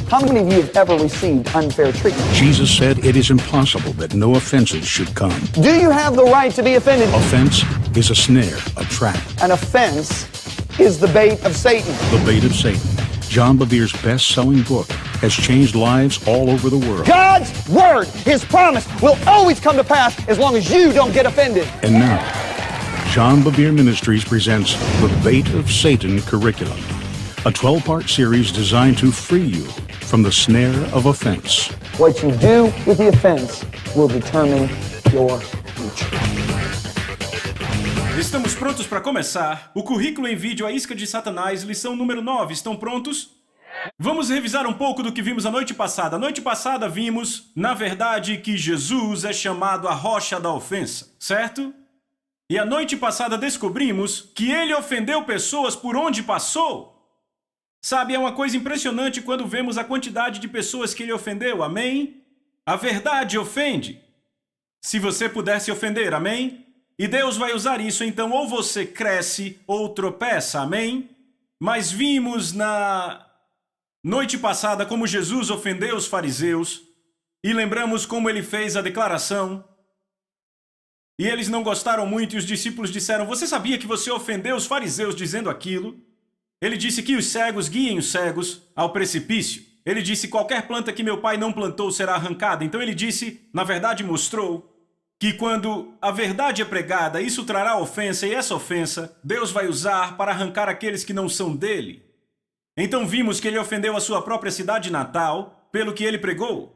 How many of you have ever received unfair treatment? Jesus said it is impossible that no offenses should come. Do you have the right to be offended? Offense is a snare, a trap. An offense is the bait of Satan. The bait of Satan. John Bevere's best-selling book has changed lives all over the world. God's word, His promise, will always come to pass as long as you don't get offended. And now, John Bevere Ministries presents The Bait of Satan Curriculum, a 12-part series designed to free you from the snare of offense. What you do with the offense will determine your future. Estamos prontos para começar. O currículo em vídeo A Isca de Satanás, lição número 9. Estão prontos? Vamos revisar um pouco do que vimos a noite passada. A noite passada vimos, na verdade, que Jesus é chamado a rocha da ofensa, certo? E a noite passada descobrimos que ele ofendeu pessoas por onde passou. Sabe, é uma coisa impressionante quando vemos a quantidade de pessoas que ele ofendeu, amém? A verdade ofende. Se você puder se ofender, amém? E Deus vai usar isso, então ou você cresce ou tropeça, amém? Mas vimos na noite passada como Jesus ofendeu os fariseus e lembramos como ele fez a declaração. E eles não gostaram muito e os discípulos disseram, você sabia que você ofendeu os fariseus dizendo aquilo? Ele disse que os cegos guiem os cegos ao precipício. Ele disse, qualquer planta que meu pai não plantou será arrancada. Então ele disse, na verdade mostrou, que quando a verdade é pregada, isso trará ofensa, e essa ofensa Deus vai usar para arrancar aqueles que não são dele. Então vimos que ele ofendeu a sua própria cidade natal, pelo que ele pregou.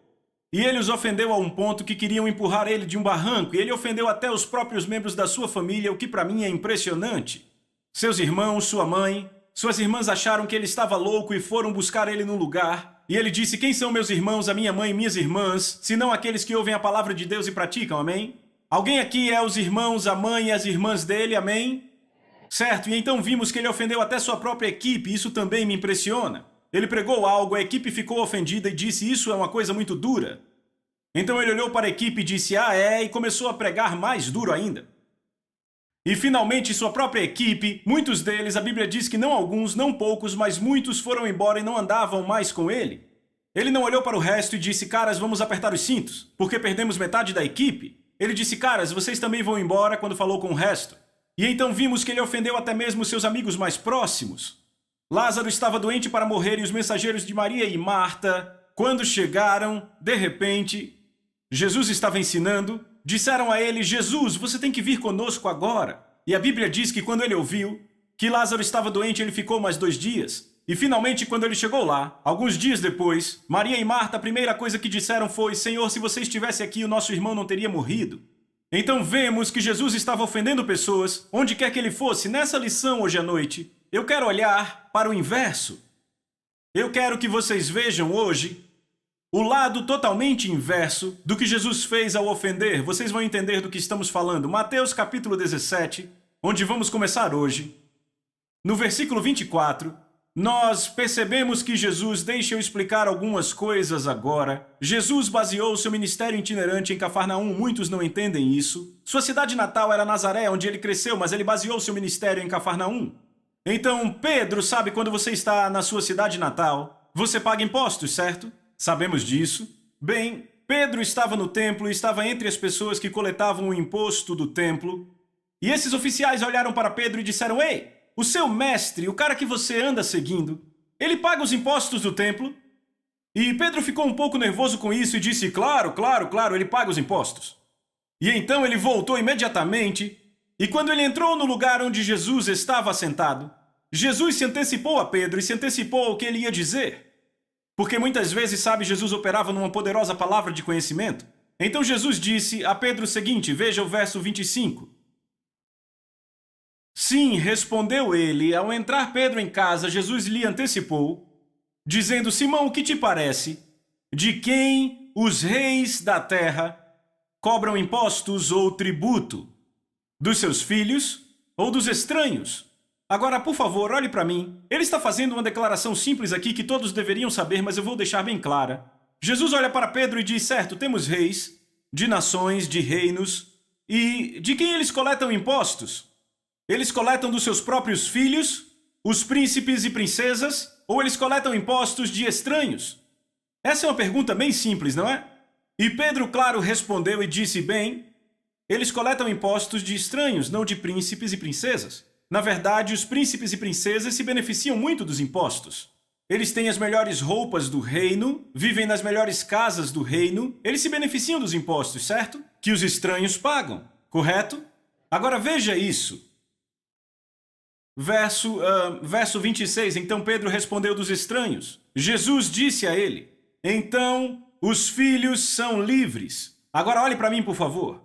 E ele os ofendeu a um ponto que queriam empurrar ele de um barranco, e ele ofendeu até os próprios membros da sua família, o que para mim é impressionante. Seus irmãos, sua mãe, suas irmãs acharam que ele estava louco e foram buscar ele num lugar. E ele disse, quem são meus irmãos, a minha mãe e minhas irmãs, senão aqueles que ouvem a palavra de Deus e praticam, amém? Alguém aqui é os irmãos, a mãe e as irmãs dele, amém? Certo, e então vimos que ele ofendeu até sua própria equipe, isso também me impressiona. Ele pregou algo, a equipe ficou ofendida e disse, isso é uma coisa muito dura. Então ele olhou para a equipe e disse, e começou a pregar mais duro ainda. E finalmente sua própria equipe, muitos deles, a Bíblia diz que não alguns, não poucos, mas muitos foram embora e não andavam mais com ele. Ele não olhou para o resto e disse, caras, vamos apertar os cintos, porque perdemos metade da equipe. Ele disse, caras, vocês também vão embora, quando falou com o resto. E então vimos que ele ofendeu até mesmo seus amigos mais próximos. Lázaro estava doente para morrer e os mensageiros de Maria e Marta, quando chegaram, de repente, Jesus estava ensinando, disseram a ele, Jesus, você tem que vir conosco agora. E a Bíblia diz que quando ele ouviu que Lázaro estava doente, ele ficou mais 2 dias. E finalmente, quando ele chegou lá, alguns dias depois, Maria e Marta, a primeira coisa que disseram foi, Senhor, se você estivesse aqui, o nosso irmão não teria morrido. Então vemos que Jesus estava ofendendo pessoas, onde quer que ele fosse. Nessa lição hoje à noite, eu quero olhar para o inverso. Eu quero que vocês vejam hoje o lado totalmente inverso do que Jesus fez ao ofender. Vocês vão entender do que estamos falando. Mateus capítulo 17, onde vamos começar hoje. No versículo 24, nós percebemos que Jesus, deixa eu explicar algumas coisas agora. Jesus baseou seu ministério itinerante em Cafarnaum, muitos não entendem isso. Sua cidade natal era Nazaré, onde ele cresceu, mas ele baseou seu ministério em Cafarnaum. Então, Pedro, sabe quando você está na sua cidade natal, você paga impostos, certo? Sabemos disso. Bem, Pedro estava no templo e estava entre as pessoas que coletavam o imposto do templo. E esses oficiais olharam para Pedro e disseram, ei, o seu mestre, o cara que você anda seguindo, ele paga os impostos do templo? E Pedro ficou um pouco nervoso com isso e disse, claro, ele paga os impostos. E então ele voltou imediatamente, e quando ele entrou no lugar onde Jesus estava assentado, Jesus se antecipou a Pedro e se antecipou ao que ele ia dizer. Porque muitas vezes, sabe, Jesus operava numa poderosa palavra de conhecimento. Então Jesus disse a Pedro o seguinte, veja o verso 25. Sim, respondeu ele, ao entrar Pedro em casa, Jesus lhe antecipou, dizendo, Simão, o que te parece? De quem os reis da terra cobram impostos ou tributo? Dos seus filhos ou dos estranhos? Agora, por favor, olhe para mim. Ele está fazendo uma declaração simples aqui que todos deveriam saber, mas eu vou deixar bem clara. Jesus olha para Pedro e diz, certo, temos reis, de nações, de reinos, e de quem eles coletam impostos? Eles coletam dos seus próprios filhos, os príncipes e princesas, ou eles coletam impostos de estranhos? Essa é uma pergunta bem simples, não é? E Pedro, claro, respondeu e disse, bem, eles coletam impostos de estranhos, não de príncipes e princesas. Na verdade, os príncipes e princesas se beneficiam muito dos impostos. Eles têm as melhores roupas do reino, vivem nas melhores casas do reino, eles se beneficiam dos impostos, certo? Que os estranhos pagam, correto? Agora veja isso. Verso 26, então Pedro respondeu dos estranhos. Jesus disse a ele, então os filhos são livres. Agora olhe para mim, por favor.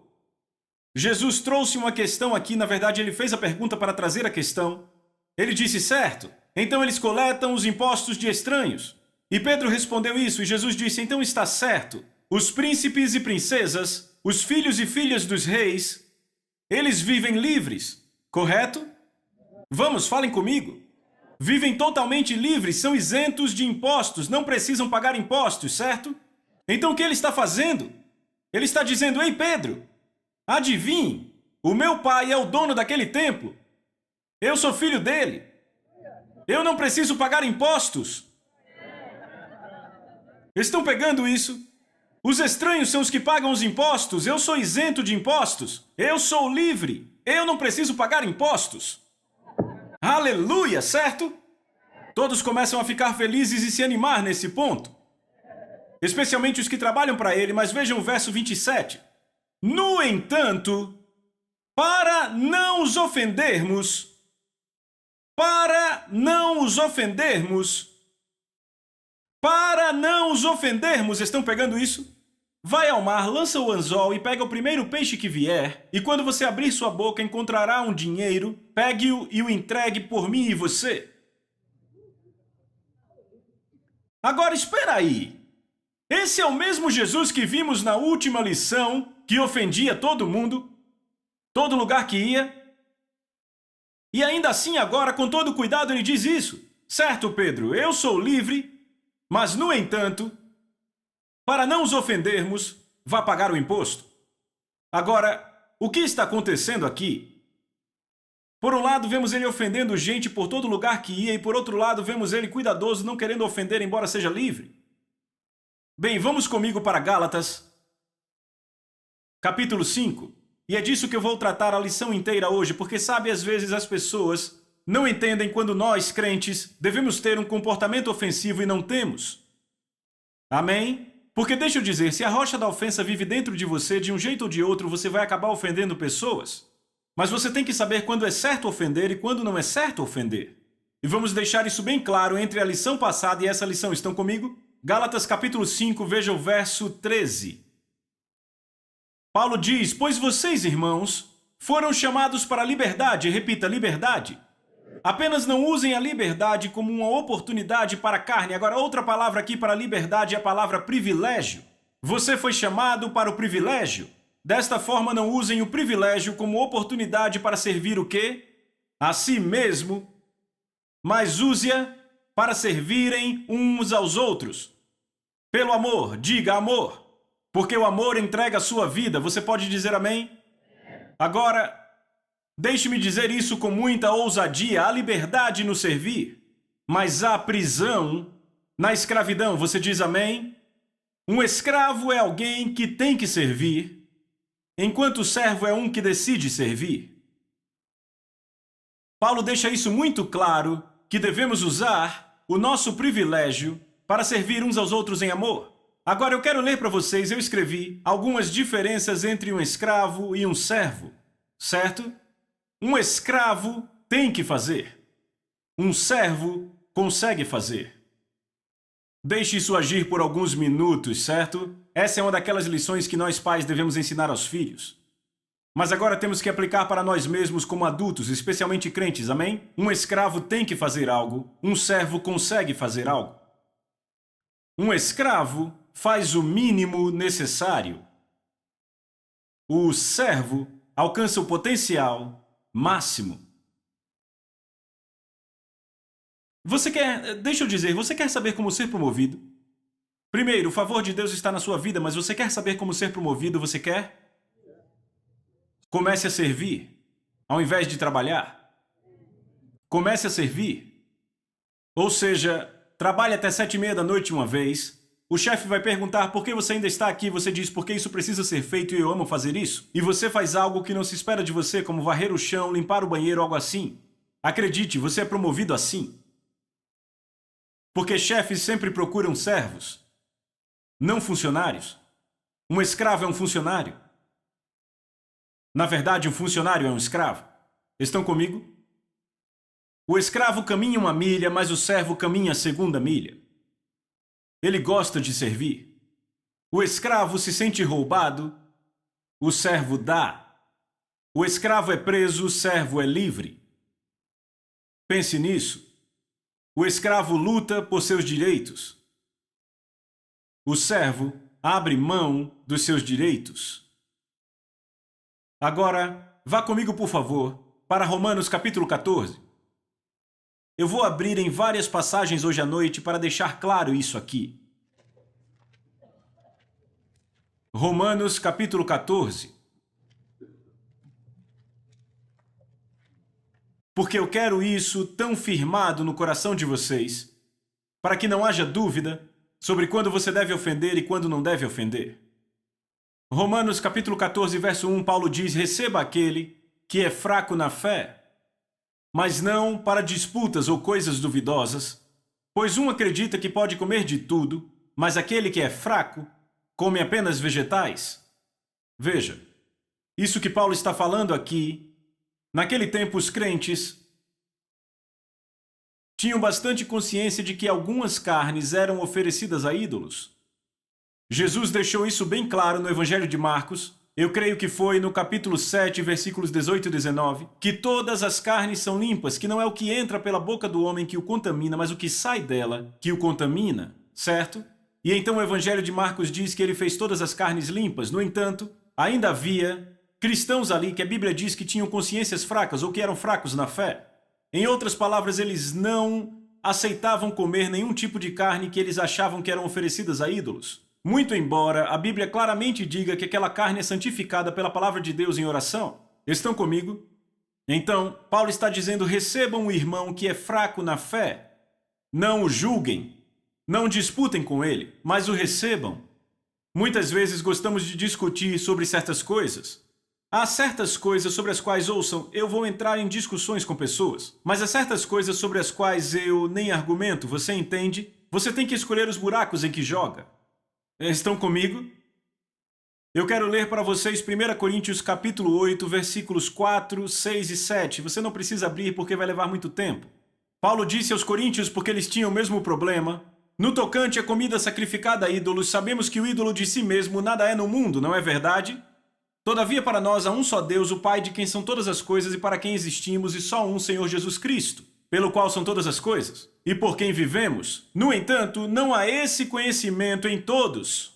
Jesus trouxe uma questão aqui, na verdade ele fez a pergunta para trazer a questão. Ele disse, certo, então eles coletam os impostos de estranhos. E Pedro respondeu isso, e Jesus disse, então está certo. Os príncipes e princesas, os filhos e filhas dos reis, eles vivem livres, correto? Vamos, falem comigo. Vivem totalmente livres, são isentos de impostos, não precisam pagar impostos, certo? Então o que ele está fazendo? Ele está dizendo, ei Pedro, adivinhe, o meu pai é o dono daquele templo. Eu sou filho dele. Eu não preciso pagar impostos. Estão pegando isso? Os estranhos são os que pagam os impostos. Eu sou isento de impostos. Eu sou livre. Eu não preciso pagar impostos. Aleluia, certo? Todos começam a ficar felizes e se animar nesse ponto. Especialmente os que trabalham para ele, mas vejam o verso 27. No entanto, para não os ofendermos, estão pegando isso? Vai ao mar, lança o anzol e pega o primeiro peixe que vier, e quando você abrir sua boca encontrará um dinheiro, pegue-o e o entregue por mim e você. Agora espera aí. Esse é o mesmo Jesus que vimos na última lição, que ofendia todo mundo, todo lugar que ia. E ainda assim agora, com todo cuidado, ele diz isso. Certo, Pedro, eu sou livre, mas no entanto, para não os ofendermos, vá pagar o imposto. Agora, o que está acontecendo aqui? Por um lado, vemos ele ofendendo gente por todo lugar que ia, e por outro lado, vemos ele cuidadoso, não querendo ofender, embora seja livre. Bem, vamos comigo para Gálatas, capítulo 5. E é disso que eu vou tratar a lição inteira hoje, porque sabe, às vezes as pessoas não entendem quando nós, crentes, devemos ter um comportamento ofensivo e não temos. Amém? Porque deixa eu dizer, se a rocha da ofensa vive dentro de você, de um jeito ou de outro, você vai acabar ofendendo pessoas. Mas você tem que saber quando é certo ofender e quando não é certo ofender. E vamos deixar isso bem claro entre a lição passada e essa lição. Estão comigo? Gálatas capítulo 5, veja o verso 13. Paulo diz, pois vocês, irmãos, foram chamados para a liberdade. Repita, liberdade. Apenas não usem a liberdade como uma oportunidade para a carne. Agora, outra palavra aqui para liberdade é a palavra privilégio. Você foi chamado para o privilégio. Desta forma, não usem o privilégio como oportunidade para servir o quê? A si mesmo, mas use-a para servirem uns aos outros. Pelo amor, diga amor. Porque o amor entrega a sua vida. Você pode dizer amém? Agora, deixe-me dizer isso com muita ousadia. Há liberdade no servir, mas há prisão na escravidão. Você diz amém? Um escravo é alguém que tem que servir, enquanto o servo é um que decide servir. Paulo deixa isso muito claro, que devemos usar o nosso privilégio para servir uns aos outros em amor. Agora eu quero ler para vocês, eu escrevi algumas diferenças entre um escravo e um servo, certo? Um escravo tem que fazer. Um servo consegue fazer. Deixe isso agir por alguns minutos, certo? Essa é uma daquelas lições que nós pais devemos ensinar aos filhos. Mas agora temos que aplicar para nós mesmos como adultos, especialmente crentes, amém? Um escravo tem que fazer algo, um servo consegue fazer algo. Um escravo faz o mínimo necessário. O servo alcança o potencial máximo. Deixa eu dizer, você quer saber como ser promovido? Primeiro, o favor de Deus está na sua vida, mas você quer saber como ser promovido, você quer? Comece a servir, ao invés de trabalhar. Comece a servir. Ou seja, trabalhe até 7:30 da noite uma vez, O chefe vai perguntar por que você ainda está aqui, você diz porque isso precisa ser feito e eu amo fazer isso. E você faz algo que não se espera de você, como varrer o chão, limpar o banheiro, algo assim. Acredite, você é promovido assim. Porque chefes sempre procuram servos, não funcionários. Um escravo é um funcionário. Na verdade, um funcionário é um escravo. Estão comigo? O escravo caminha 1 milha, mas o servo caminha a 2ª milha. Ele gosta de servir. O escravo se sente roubado, o servo dá. O escravo é preso, o servo é livre. Pense nisso. O escravo luta por seus direitos. O servo abre mão dos seus direitos. Agora, vá comigo, por favor, para Romanos capítulo 14. Eu vou abrir em várias passagens hoje à noite para deixar claro isso aqui. Romanos capítulo 14. Porque eu quero isso tão firmado no coração de vocês, para que não haja dúvida sobre quando você deve ofender e quando não deve ofender. Romanos capítulo 14, verso 1, Paulo diz: receba aquele que é fraco na fé, mas não para disputas ou coisas duvidosas, pois um acredita que pode comer de tudo, mas aquele que é fraco come apenas vegetais. Veja, isso que Paulo está falando aqui, naquele tempo os crentes tinham bastante consciência de que algumas carnes eram oferecidas a ídolos. Jesus deixou isso bem claro no Evangelho de Marcos, eu creio que foi no capítulo 7, versículos 18 e 19, que todas as carnes são limpas, que não é o que entra pela boca do homem que o contamina, mas o que sai dela que o contamina, certo? E então o Evangelho de Marcos diz que ele fez todas as carnes limpas. No entanto, ainda havia cristãos ali que a Bíblia diz que tinham consciências fracas ou que eram fracos na fé. Em outras palavras, eles não aceitavam comer nenhum tipo de carne que eles achavam que eram oferecidas a ídolos. Muito embora a Bíblia claramente diga que aquela carne é santificada pela palavra de Deus em oração. Estão comigo? Então, Paulo está dizendo: recebam o irmão que é fraco na fé. Não o julguem, não disputem com ele, mas o recebam. Muitas vezes gostamos de discutir sobre certas coisas. Há certas coisas sobre as quais, ouçam, eu vou entrar em discussões com pessoas, mas há certas coisas sobre as quais eu nem argumento, você entende? Você tem que escolher os buracos em que joga. Estão comigo? Eu quero ler para vocês 1 Coríntios capítulo 8, versículos 4, 6 e 7. Você não precisa abrir porque vai levar muito tempo. Paulo disse aos coríntios porque eles tinham o mesmo problema. No tocante à comida sacrificada a ídolos, sabemos que o ídolo de si mesmo nada é no mundo, não é verdade? Todavia para nós há um só Deus, o Pai de quem são todas as coisas e para quem existimos, e só um Senhor Jesus Cristo, pelo qual são todas as coisas, e por quem vivemos. No entanto, não há esse conhecimento em todos,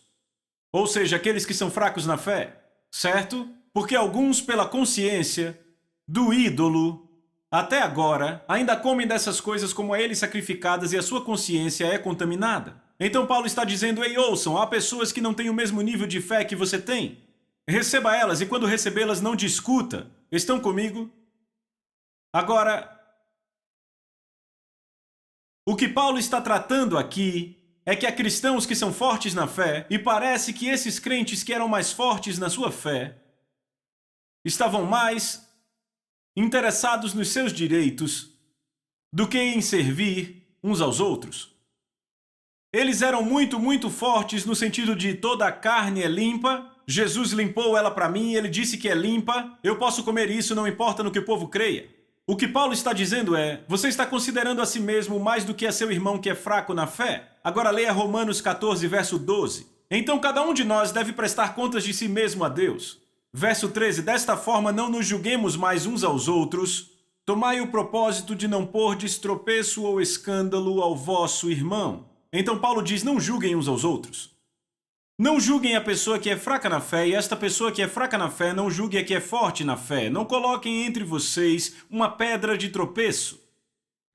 ou seja, aqueles que são fracos na fé, certo? Porque alguns, pela consciência do ídolo, até agora, ainda comem dessas coisas como a eles sacrificadas e a sua consciência é contaminada. Então Paulo está dizendo: ei, ouçam, há pessoas que não têm o mesmo nível de fé que você tem. Receba elas e quando recebê-las não discuta. Estão comigo? Agora, o que Paulo está tratando aqui é que há cristãos que são fortes na fé e parece que esses crentes que eram mais fortes na sua fé estavam mais interessados nos seus direitos do que em servir uns aos outros. Eles eram muito fortes no sentido de toda a carne é limpa, Jesus limpou ela para mim, ele disse que é limpa, eu posso comer isso, não importa no que o povo creia. O que Paulo está dizendo é: você está considerando a si mesmo mais do que a seu irmão que é fraco na fé? Agora leia Romanos 14, verso 12. Então cada um de nós deve prestar contas de si mesmo a Deus. Verso 13, desta forma não nos julguemos mais uns aos outros, tomai o propósito de não pôr tropeço ou escândalo ao vosso irmão. Então Paulo diz: não julguem uns aos outros. Não julguem a pessoa que é fraca na fé, e esta pessoa que é fraca na fé não julgue a que é forte na fé. Não coloquem entre vocês uma pedra de tropeço.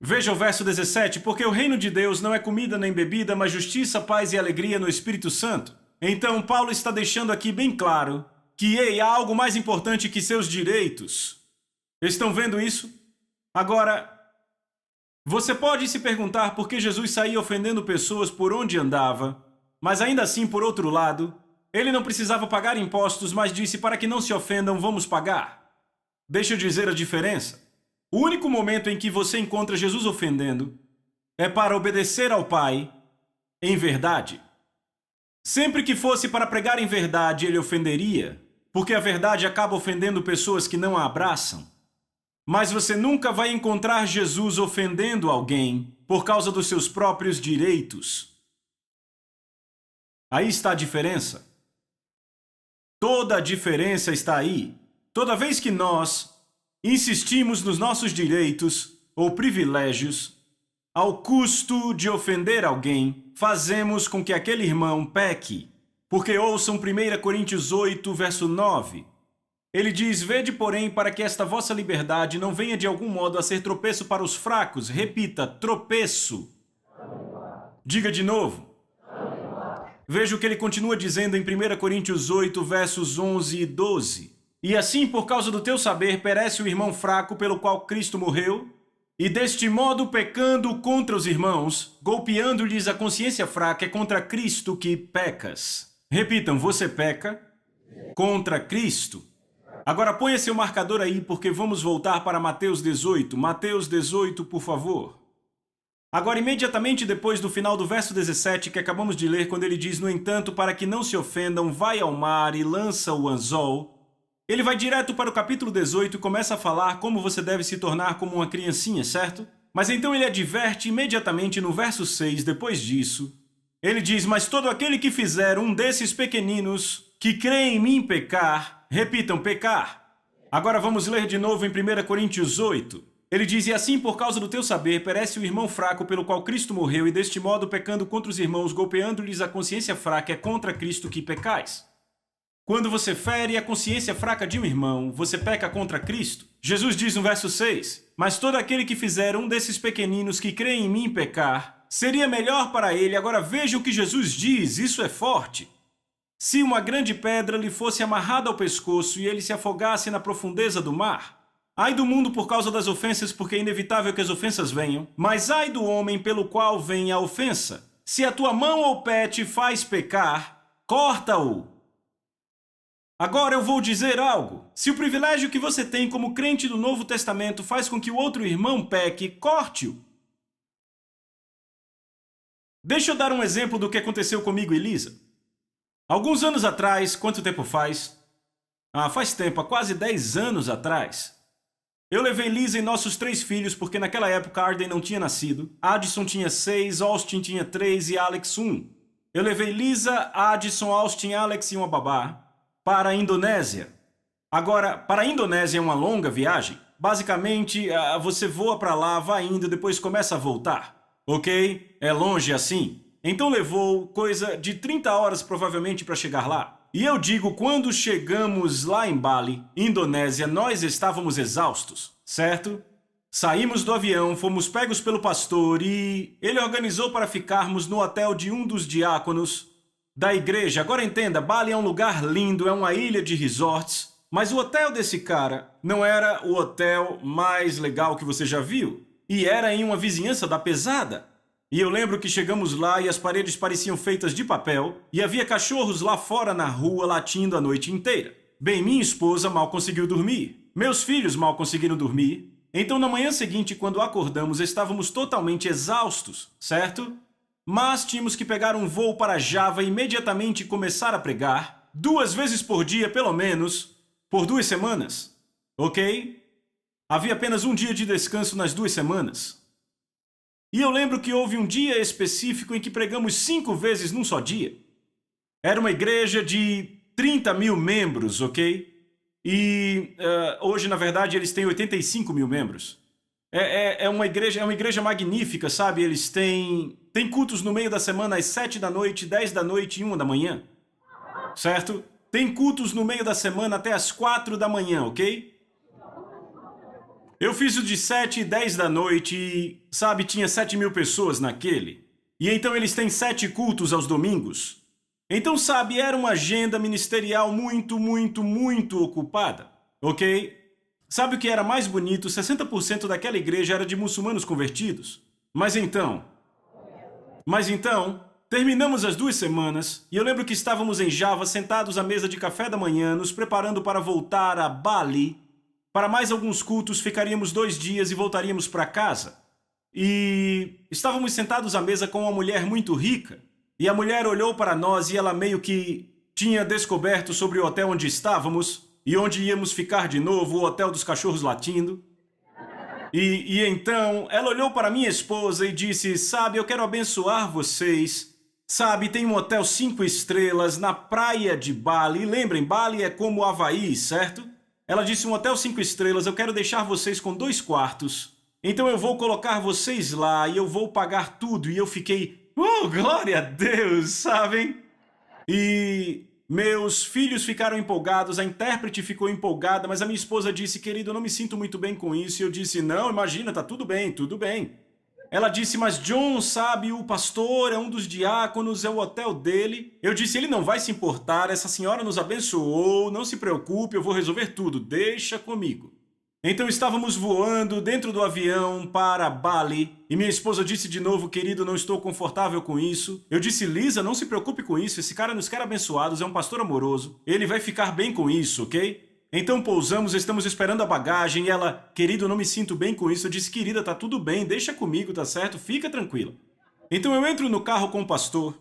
Veja o verso 17, porque o reino de Deus não é comida nem bebida, mas justiça, paz e alegria no Espírito Santo. Então Paulo está deixando aqui bem claro que há algo mais importante que seus direitos. Estão vendo isso? Agora, você pode se perguntar por que Jesus saía ofendendo pessoas por onde andava, Mas ainda assim, por outro lado, ele não precisava pagar impostos, mas disse para que não se ofendam, vamos pagar. Deixa eu dizer a diferença. O único momento em que você encontra Jesus ofendendo é para obedecer ao Pai em verdade. Sempre que fosse para pregar em verdade, ele ofenderia, porque a verdade acaba ofendendo pessoas que não a abraçam. Mas você nunca vai encontrar Jesus ofendendo alguém por causa dos seus próprios direitos. Aí está a diferença. Toda a diferença está aí. Toda vez que nós insistimos nos nossos direitos ou privilégios, ao custo de ofender alguém, fazemos com que aquele irmão peque. Porque ouçam 1 Coríntios 8, verso 9. Ele diz, vede, porém, para que esta vossa liberdade não venha de algum modo a ser tropeço para os fracos. Repita, tropeço. Diga de novo. Veja o que ele continua dizendo em 1 Coríntios 8, versos 11 e 12. E assim, por causa do teu saber, perece o irmão fraco pelo qual Cristo morreu, e deste modo, pecando contra os irmãos, golpeando-lhes a consciência fraca, é contra Cristo que pecas. Repitam, você peca contra Cristo. Agora ponha seu marcador aí, porque vamos voltar para Mateus 18. Mateus 18, por favor. Agora, imediatamente depois do final do verso 17, que acabamos de ler, quando ele diz, no entanto, para que não se ofendam, vai ao mar e lança o anzol, ele vai direto para o capítulo 18 e começa a falar como você deve se tornar como uma criancinha, certo? Mas então ele adverte imediatamente no verso 6, depois disso, ele diz, mas todo aquele que fizer um desses pequeninos que crê em mim pecar, repitam, pecar. Agora vamos ler de novo em 1 Coríntios 8. Ele diz, e assim por causa do teu saber, perece o irmão fraco pelo qual Cristo morreu, e deste modo, pecando contra os irmãos, golpeando-lhes a consciência fraca, é contra Cristo que pecais. Quando você fere a consciência fraca de um irmão, você peca contra Cristo. Jesus diz no verso 6, mas todo aquele que fizer um desses pequeninos que crê em mim pecar, seria melhor para ele. Agora veja o que Jesus diz, isso é forte. Se uma grande pedra lhe fosse amarrada ao pescoço e ele se afogasse na profundeza do mar, ai do mundo por causa das ofensas, porque é inevitável que as ofensas venham, mas ai do homem pelo qual vem a ofensa. Se a tua mão ou pé te faz pecar, corta-o. Agora eu vou dizer algo. Se o privilégio que você tem como crente do Novo Testamento faz com que o outro irmão peque, corte-o. Deixa eu dar um exemplo do que aconteceu comigo e Lisa. Alguns anos atrás, quanto tempo faz? Faz tempo, há quase 10 anos atrás. Eu levei Lisa e nossos 3 filhos, porque naquela época Arden não tinha nascido. Addison tinha 6, Austin tinha 3 e Alex 1. Eu levei Lisa, Addison, Austin, Alex e uma babá para a Indonésia. Agora, para a Indonésia é uma longa viagem. Basicamente, você voa para lá, vai indo, depois começa a voltar. Ok? É longe assim. Então levou coisa de 30 horas provavelmente para chegar lá. E eu digo, quando chegamos lá em Bali, Indonésia, nós estávamos exaustos, certo? Saímos do avião, fomos pegos pelo pastor e ele organizou para ficarmos no hotel de um dos diáconos da igreja. Agora entenda, Bali é um lugar lindo, é uma ilha de resorts, mas o hotel desse cara não era o hotel mais legal que você já viu. E era em uma vizinhança da pesada. E eu lembro que chegamos lá e as paredes pareciam feitas de papel e havia cachorros lá fora na rua latindo a noite inteira. Bem, minha esposa mal conseguiu dormir. Meus filhos mal conseguiram dormir. Então na manhã seguinte, quando acordamos, estávamos totalmente exaustos, certo? Mas tínhamos que pegar um voo para Java e imediatamente começar a pregar, 2 vezes por dia pelo menos, por 2 semanas. Ok? Havia apenas um dia de descanso nas 2 semanas. E eu lembro que houve um dia específico em que pregamos 5 vezes num só dia. Era uma igreja de 30 mil membros, ok? E hoje, na verdade, eles têm 85 mil membros. É uma igreja magnífica, sabe? Eles têm cultos no meio da semana às 7 da noite, 10 da noite e 1 da manhã. Certo? Tem cultos no meio da semana até às 4 da manhã, ok? Eu fiz o de 7 e 10 da noite e, sabe, tinha 7 mil pessoas naquele. E então eles têm 7 cultos aos domingos. Então, sabe, era uma agenda ministerial muito, muito, muito ocupada, ok? Sabe o que era mais bonito? 60% daquela igreja era de muçulmanos convertidos. Mas então, terminamos as 2 semanas e eu lembro que estávamos em Java sentados à mesa de café da manhã, nos preparando para voltar a Bali. Para mais alguns cultos, ficaríamos 2 dias e voltaríamos para casa. E estávamos sentados à mesa com uma mulher muito rica. E a mulher olhou para nós e ela meio que tinha descoberto sobre o hotel onde estávamos e onde íamos ficar de novo, o hotel dos cachorros latindo. E então ela olhou para minha esposa e disse: sabe, eu quero abençoar vocês. Sabe, tem um hotel 5 estrelas na praia de Bali. E lembrem, Bali é como o Havaí, certo? Ela disse: um hotel 5 estrelas, eu quero deixar vocês com 2 quartos. Então eu vou colocar vocês lá e eu vou pagar tudo. E eu fiquei, oh, glória a Deus, sabem? E meus filhos ficaram empolgados, a intérprete ficou empolgada, mas a minha esposa disse: querido, eu não me sinto muito bem com isso. E eu disse: não, imagina, tá tudo bem, tudo bem. Ela disse: mas John, sabe, o pastor é um dos diáconos, é o hotel dele. Eu disse: ele não vai se importar, essa senhora nos abençoou, não se preocupe, eu vou resolver tudo, deixa comigo. Então estávamos voando dentro do avião para Bali e minha esposa disse de novo: querido, não estou confortável com isso. Eu disse: Lisa, não se preocupe com isso, esse cara nos quer abençoados, é um pastor amoroso, ele vai ficar bem com isso, ok? Então pousamos, estamos esperando a bagagem e ela: querido, não me sinto bem com isso. Eu disse: querida, tá tudo bem, deixa comigo, tá certo? Fica tranquila. Então eu entro no carro com o pastor,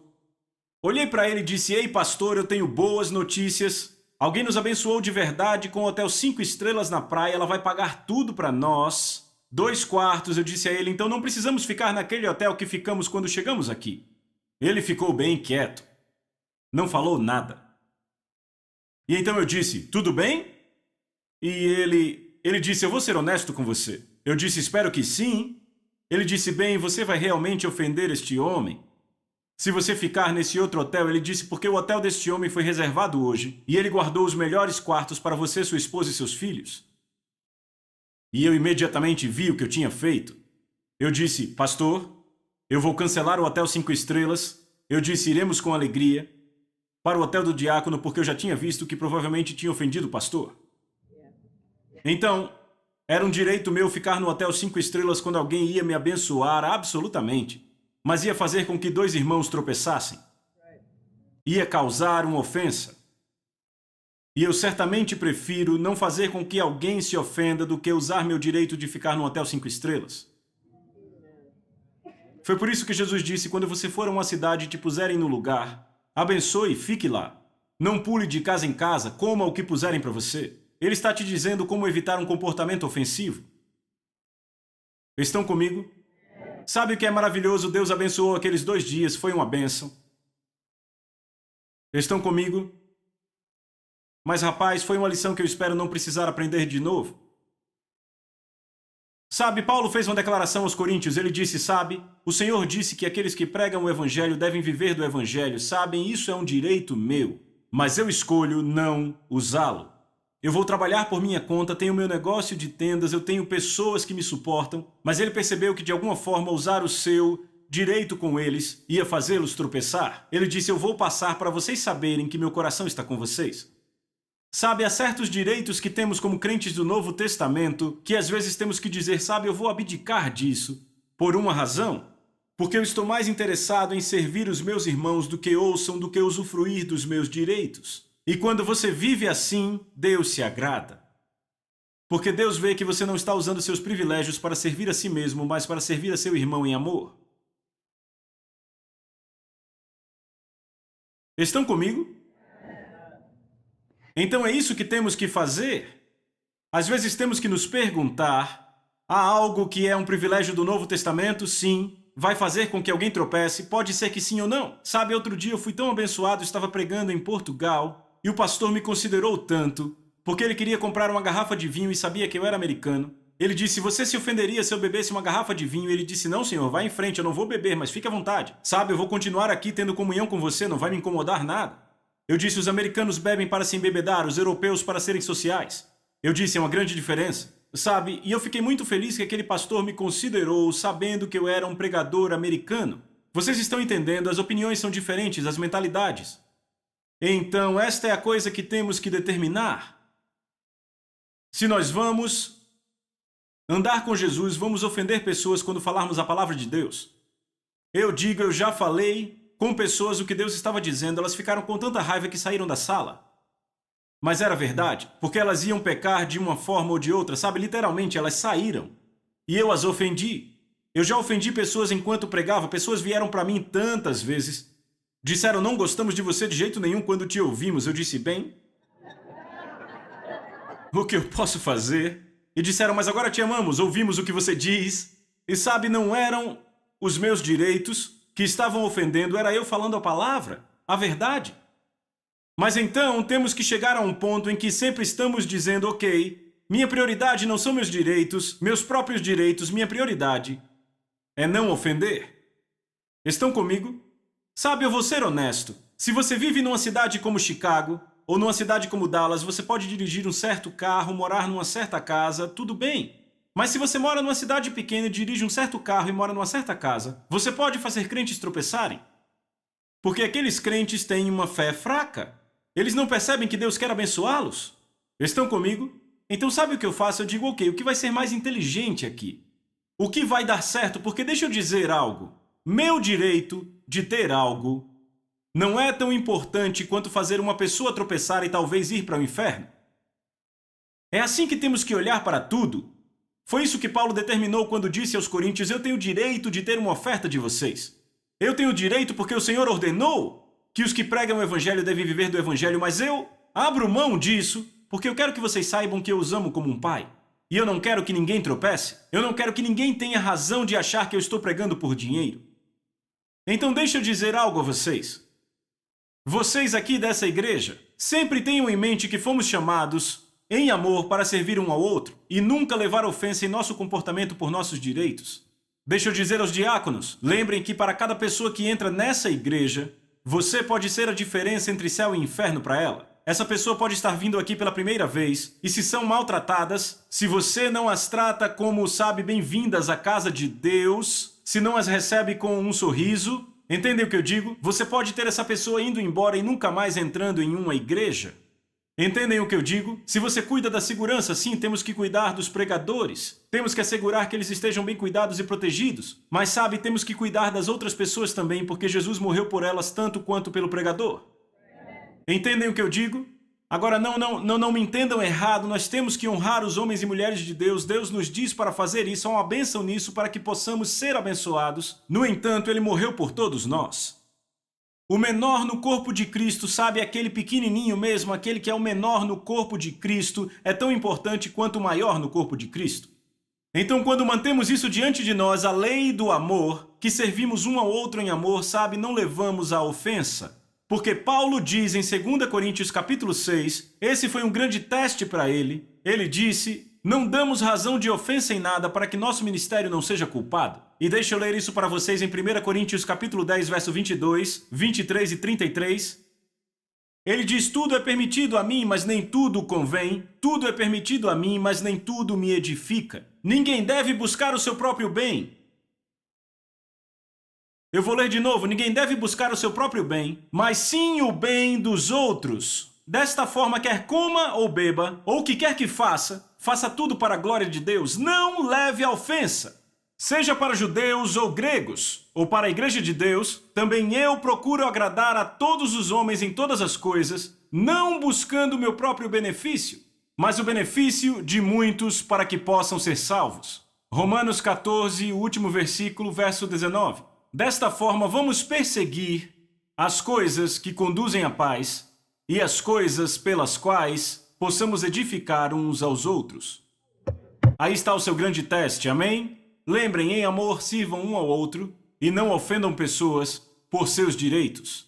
olhei para ele e disse: ei pastor, eu tenho boas notícias. Alguém nos abençoou de verdade com o hotel 5 estrelas na praia, ela vai pagar tudo para nós. 2 quartos, eu disse a ele, então não precisamos ficar naquele hotel que ficamos quando chegamos aqui. Ele ficou bem quieto, não falou nada. E então eu disse: tudo bem? E ele disse: eu vou ser honesto com você. Eu disse: espero que sim. Ele disse: bem, você vai realmente ofender este homem se você ficar nesse outro hotel. Ele disse: porque o hotel deste homem foi reservado hoje e ele guardou os melhores quartos para você, sua esposa e seus filhos. E eu imediatamente vi o que eu tinha feito. Eu disse: pastor, eu vou cancelar o hotel 5 estrelas. Eu disse: iremos com alegria para o hotel do diácono, porque eu já tinha visto que provavelmente tinha ofendido o pastor. Então, era um direito meu ficar no hotel 5 estrelas quando alguém ia me abençoar, absolutamente. Mas ia fazer com que 2 irmãos tropeçassem. Ia causar uma ofensa. E eu certamente prefiro não fazer com que alguém se ofenda do que usar meu direito de ficar no hotel 5 estrelas. Foi por isso que Jesus disse: quando você for a uma cidade e te puserem no lugar, abençoe e fique lá. Não pule de casa em casa, coma o que puserem para você. Ele está te dizendo como evitar um comportamento ofensivo. Estão comigo? Sabe o que é maravilhoso? Deus abençoou aqueles 2 dias, foi uma bênção. Estão comigo? Mas rapaz, foi uma lição que eu espero não precisar aprender de novo. Sabe, Paulo fez uma declaração aos Coríntios, ele disse: sabe, o Senhor disse que aqueles que pregam o Evangelho devem viver do Evangelho, sabem, isso é um direito meu, mas eu escolho não usá-lo. Eu vou trabalhar por minha conta, tenho meu negócio de tendas, eu tenho pessoas que me suportam, mas ele percebeu que de alguma forma usar o seu direito com eles ia fazê-los tropeçar. Ele disse: eu vou passar para vocês saberem que meu coração está com vocês. Sabe, há certos direitos que temos como crentes do Novo Testamento que às vezes temos que dizer: sabe, eu vou abdicar disso por uma razão. Porque eu estou mais interessado em servir os meus irmãos do que ouçam, do que usufruir dos meus direitos. E quando você vive assim, Deus se agrada. Porque Deus vê que você não está usando seus privilégios para servir a si mesmo, mas para servir a seu irmão em amor. Estão comigo? Então é isso que temos que fazer. Às vezes temos que nos perguntar: há algo que é um privilégio do Novo Testamento? Sim. Vai fazer com que alguém tropece? Pode ser que sim ou não. Sabe, outro dia eu fui tão abençoado, estava pregando em Portugal, e o pastor me considerou tanto, porque ele queria comprar uma garrafa de vinho e sabia que eu era americano. Ele disse: você se ofenderia se eu bebesse uma garrafa de vinho? Ele disse: não, senhor, vá em frente, eu não vou beber, mas fique à vontade. Sabe, eu vou continuar aqui tendo comunhão com você, não vai me incomodar nada. Eu disse: os americanos bebem para se embebedar, os europeus para serem sociais. Eu disse: é uma grande diferença. Sabe, e eu fiquei muito feliz que aquele pastor me considerou, sabendo que eu era um pregador americano. Vocês estão entendendo? As opiniões são diferentes, as mentalidades. Então, esta é a coisa que temos que determinar. Se nós vamos andar com Jesus, vamos ofender pessoas quando falarmos a palavra de Deus. Eu digo: eu já falei com pessoas o que Deus estava dizendo, elas ficaram com tanta raiva que saíram da sala. Mas era verdade, porque elas iam pecar de uma forma ou de outra, sabe? Literalmente, elas saíram. E eu as ofendi. Eu já ofendi pessoas enquanto pregava, pessoas vieram para mim tantas vezes. Disseram, não gostamos de você de jeito nenhum quando te ouvimos. Eu disse, bem, o que eu posso fazer? E disseram, mas agora te amamos, ouvimos o que você diz. E sabe, não eram os meus direitos que estavam ofendendo, era eu falando a palavra, a verdade. Mas então temos que chegar a um ponto em que sempre estamos dizendo, ok, minha prioridade não são meus direitos, meus próprios direitos, minha prioridade é não ofender. Estão comigo? Sabe, eu vou ser honesto. Se você vive numa cidade como Chicago, ou numa cidade como Dallas, você pode dirigir um certo carro, morar numa certa casa, tudo bem. Mas se você mora numa cidade pequena e dirige um certo carro e mora numa certa casa, você pode fazer crentes tropeçarem. Porque aqueles crentes têm uma fé fraca. Eles não percebem que Deus quer abençoá-los? Estão comigo? Então sabe o que eu faço? Eu digo, ok, o que vai ser mais inteligente aqui? O que vai dar certo? Porque deixa eu dizer algo. Meu direito de ter algo não é tão importante quanto fazer uma pessoa tropeçar e talvez ir para o inferno. É assim que temos que olhar para tudo. Foi isso que Paulo determinou quando disse aos Coríntios, eu tenho o direito de ter uma oferta de vocês. Eu tenho o direito porque o Senhor ordenou que os que pregam o Evangelho devem viver do Evangelho, mas eu abro mão disso porque eu quero que vocês saibam que eu os amo como um pai. E eu não quero que ninguém tropece. Eu não quero que ninguém tenha razão de achar que eu estou pregando por dinheiro. Então deixa eu dizer algo a vocês. Vocês aqui dessa igreja sempre tenham em mente que fomos chamados em amor para servir um ao outro e nunca levar ofensa em nosso comportamento por nossos direitos. Deixa eu dizer aos diáconos, lembrem que para cada pessoa que entra nessa igreja, você pode ser a diferença entre céu e inferno para ela. Essa pessoa pode estar vindo aqui pela primeira vez e se são maltratadas, se você não as trata como, sabe, bem-vindas à casa de Deus, se não as recebe com um sorriso, entendem o que eu digo? Você pode ter essa pessoa indo embora e nunca mais entrando em uma igreja. Entendem o que eu digo? Se você cuida da segurança, sim, temos que cuidar dos pregadores. Temos que assegurar que eles estejam bem cuidados e protegidos. Mas sabe, temos que cuidar das outras pessoas também, porque Jesus morreu por elas tanto quanto pelo pregador. Entendem o que eu digo? Agora, não me entendam errado, nós temos que honrar os homens e mulheres de Deus. Deus nos diz para fazer isso, há uma bênção nisso para que possamos ser abençoados. No entanto, Ele morreu por todos nós. O menor no corpo de Cristo, sabe, aquele pequenininho mesmo, aquele que é o menor no corpo de Cristo, é tão importante quanto o maior no corpo de Cristo. Então, quando mantemos isso diante de nós, a lei do amor, que servimos um ao outro em amor, sabe, não levamos à ofensa. Porque Paulo diz em 2 Coríntios capítulo 6, esse foi um grande teste para ele, ele disse, não damos razão de ofensa em nada para que nosso ministério não seja culpado. E deixa eu ler isso para vocês em 1 Coríntios capítulo 10, verso 22, 23 e 33. Ele diz, tudo é permitido a mim, mas nem tudo convém. Tudo é permitido a mim, mas nem tudo me edifica. Ninguém deve buscar o seu próprio bem. Eu vou ler de novo. Ninguém deve buscar o seu próprio bem, mas sim o bem dos outros. Desta forma, quer coma ou beba, ou o que quer que faça, faça tudo para a glória de Deus. Não leve a ofensa. Seja para judeus ou gregos, ou para a igreja de Deus, também eu procuro agradar a todos os homens em todas as coisas, não buscando o meu próprio benefício, mas o benefício de muitos para que possam ser salvos. Romanos 14, o último versículo, verso 19. Desta forma, vamos perseguir as coisas que conduzem à paz e as coisas pelas quais possamos edificar uns aos outros. Aí está o seu grande teste, amém? Lembrem, em amor, sirvam um ao outro e não ofendam pessoas por seus direitos.